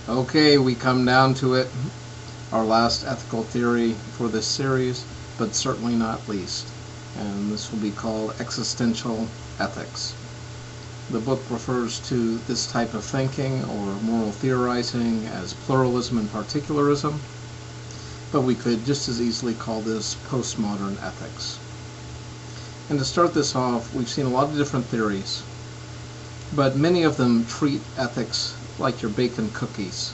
Okay, we come down to it, our last ethical theory for this series, but certainly not least. And this will be called Existential Ethics. The book refers to this type of thinking or moral theorizing as pluralism and particularism, but we could just as easily call this postmodern ethics. And to start this off, we've seen a lot of different theories, but many of them treat ethics like your bacon cookies.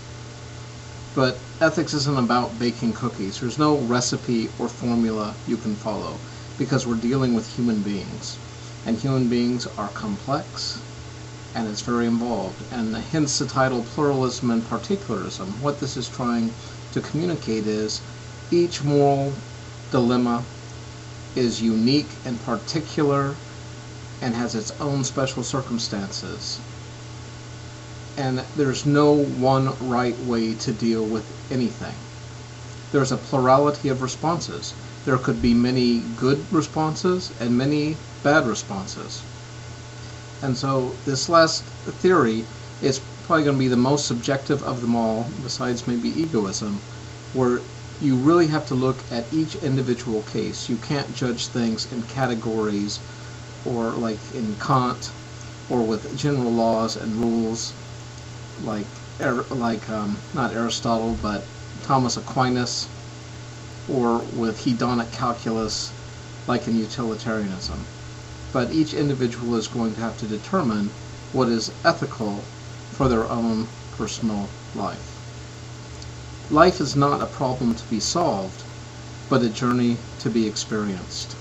But ethics isn't about baking cookies. There's no recipe or formula you can follow, because we're dealing with human beings. And human beings are complex, and it's very involved. And hence the title Pluralism and Particularism. What this is trying to communicate is each moral dilemma is unique and particular and has its own special circumstances. And there's no one right way to deal with anything. There's a plurality of responses. There could be many good responses and many bad responses. And so this last theory is probably going to be the most subjective of them all, besides maybe egoism, where you really have to look at each individual case. You can't judge things in categories or like in Kant or with general laws and rules like not Aristotle but Thomas Aquinas, or with hedonic calculus like in utilitarianism. But each individual is going to have to determine what is ethical for their own personal life. Life is not a problem to be solved, but a journey to be experienced.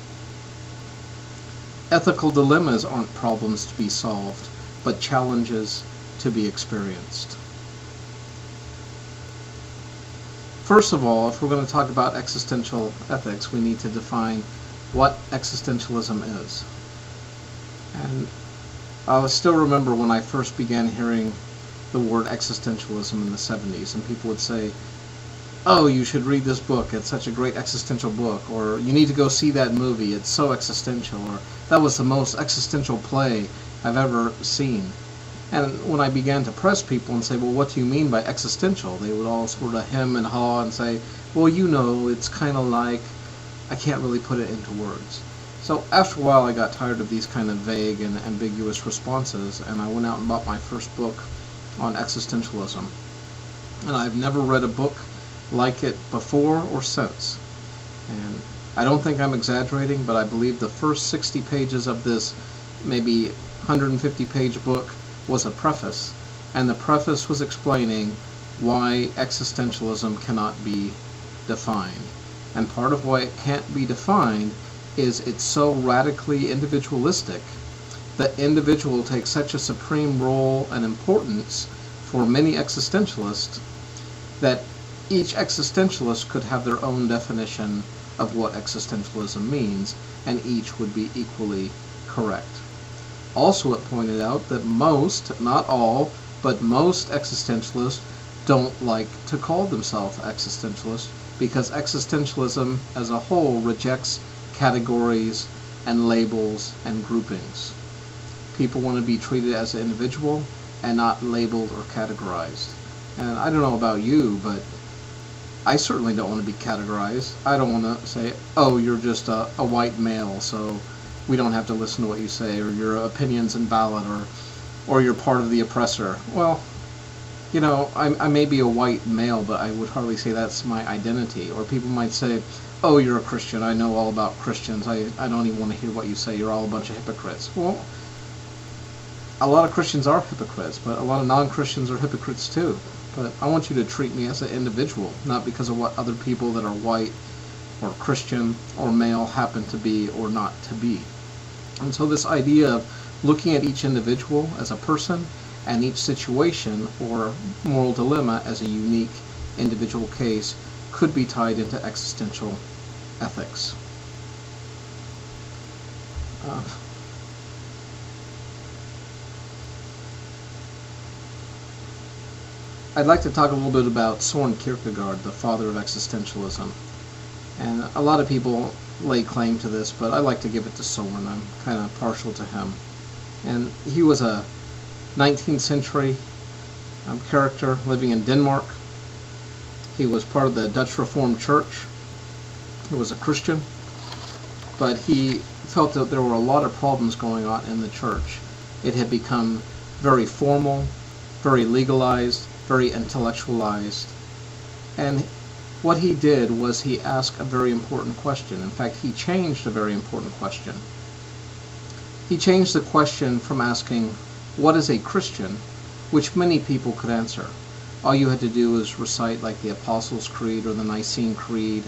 Ethical dilemmas aren't problems to be solved, but challenges to be experienced. First of all, if we're going to talk about existential ethics, we need to define what existentialism is. And I still remember when I first began hearing the word existentialism in the 70s, and people would say, "Oh, you should read this book, it's such a great existential book," or "You need to go see that movie, it's so existential," or "That was the most existential play I've ever seen." And when I began to press people and say, "Well, what do you mean by existential?" they would all sort of hem and haw and say, "Well, you know, it's kind of like," I can't really put it into words. So after a while I got tired of these kind of vague and ambiguous responses, and I went out and bought my first book on existentialism. And I've never read a book like it before or since. And I don't think I'm exaggerating, but I believe the first 60 pages of this maybe 150-page book was a preface, and the preface was explaining why existentialism cannot be defined. And part of why it can't be defined is it's so radically individualistic. The individual takes such a supreme role and importance for many existentialists that each existentialist could have their own definition of what existentialism means, and each would be equally correct. Also, it pointed out that most, not all, but most existentialists don't like to call themselves existentialists, because existentialism as a whole rejects categories and labels and groupings. People want to be treated as an individual and not labeled or categorized. And I don't know about you, but I certainly don't want to be categorized. I don't want to say, "Oh, you're just a white male, so we don't have to listen to what you say," or "Your opinion's invalid," or "You're part of the oppressor." Well, you know, I may be a white male, but I would hardly say that's my identity. Or people might say, "Oh, you're a Christian. I know all about Christians. I don't even want to hear what you say. You're all a bunch of hypocrites." Well, a lot of Christians are hypocrites, but a lot of non-Christians are hypocrites too. But I want you to treat me as an individual, not because of what other people that are white or Christian or male happen to be or not to be. And so this idea of looking at each individual as a person and each situation or moral dilemma as a unique individual case could be tied into existential ethics. I'd like to talk a little bit about Soren Kierkegaard, the father of existentialism. And a lot of people lay claim to this, but I like to give it to Soren. I'm kind of partial to him. And he was a 19th century character living in Denmark. He was part of the Dutch Reformed Church. He was a Christian, but he felt that there were a lot of problems going on in the church. It had become very formal, very legalized, very intellectualized. And what he did was he asked a very important question. In fact, he changed a very important question. He changed the question from asking, what is a Christian, which many people could answer. All you had to do was recite like the Apostles' Creed or the Nicene Creed,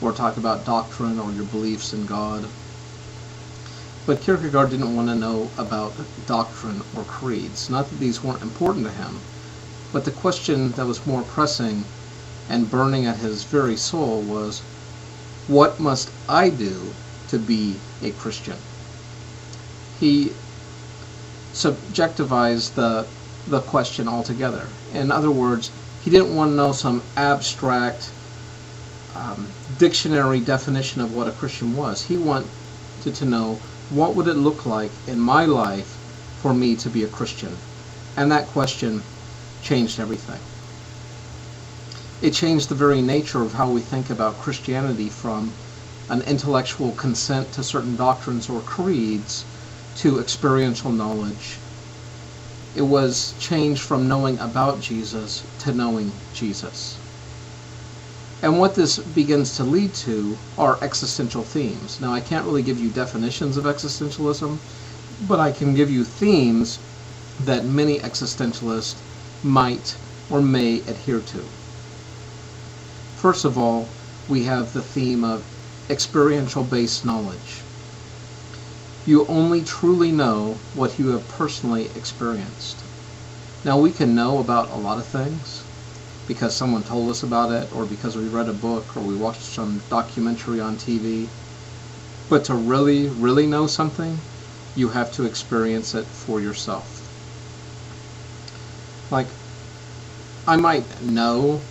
or talk about doctrine or your beliefs in God. But Kierkegaard didn't want to know about doctrine or creeds. Not that these weren't important to him, but the question that was more pressing and burning at his very soul was, what must I do to be a Christian? He subjectivized the question altogether. In other words, he didn't want to know some abstract dictionary definition of what a Christian was. He wanted to know, what would it look like in my life for me to be a Christian? And that question changed everything. It changed the very nature of how we think about Christianity, from an intellectual consent to certain doctrines or creeds to experiential knowledge. It was changed from knowing about Jesus to knowing Jesus. And what this begins to lead to are existential themes. Now, I can't really give you definitions of existentialism, but I can give you themes that many existentialists might or may adhere to. First of all, we have the theme of experiential-based knowledge. You only truly know what you have personally experienced. Now, we can know about a lot of things because someone told us about it, or because we read a book, or we watched some documentary on TV. But to really, really know something, you have to experience it for yourself. Like, I might know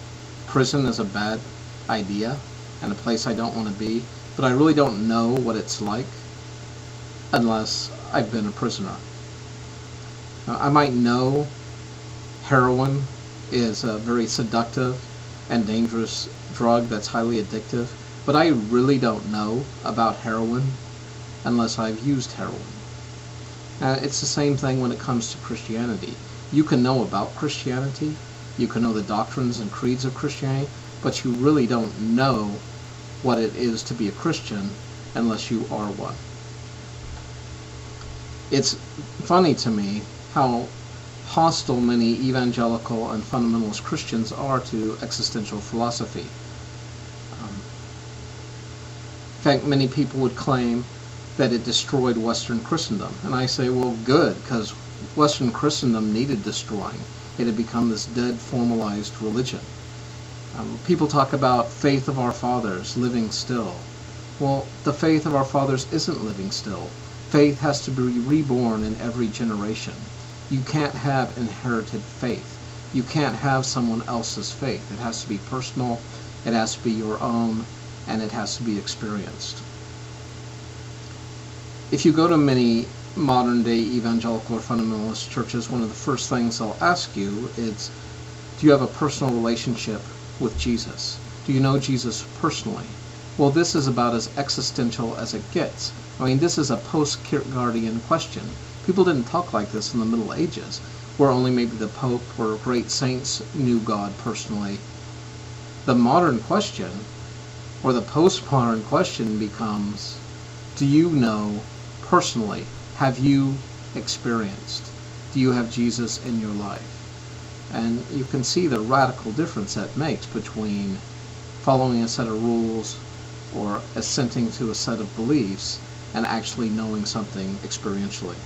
prison is a bad idea and a place I don't want to be, but I really don't know what it's like unless I've been a prisoner. I might know heroin is a very seductive and dangerous drug that's highly addictive, but I really don't know about heroin unless I've used heroin. It's the same thing when it comes to Christianity. You can know about Christianity, you can know the doctrines and creeds of Christianity, but you really don't know what it is to be a Christian unless you are one. It's funny to me how hostile many evangelical and fundamentalist Christians are to existential philosophy. In fact, many people would claim that it destroyed Western Christendom. And I say, well, good, because Western Christendom needed destroying. It had become this dead, formalized religion. People talk about faith of our fathers living still. Well, the faith of our fathers isn't living still. Faith has to be reborn in every generation. You can't have inherited faith. You can't have someone else's faith. It has to be personal, it has to be your own, and it has to be experienced. If you go to many modern-day evangelical or fundamentalist churches, one of the first things they'll ask you is, do you have a personal relationship with Jesus? Do you know Jesus personally? Well, this is about as existential as it gets. I mean, this is a post-Kierkegaardian question. People didn't talk like this in the Middle Ages, where only maybe the Pope or great saints knew God personally. The modern question, or the postmodern question, becomes, do you know personally? Have you experienced? Do you have Jesus in your life? And you can see the radical difference that makes between following a set of rules or assenting to a set of beliefs and actually knowing something experientially.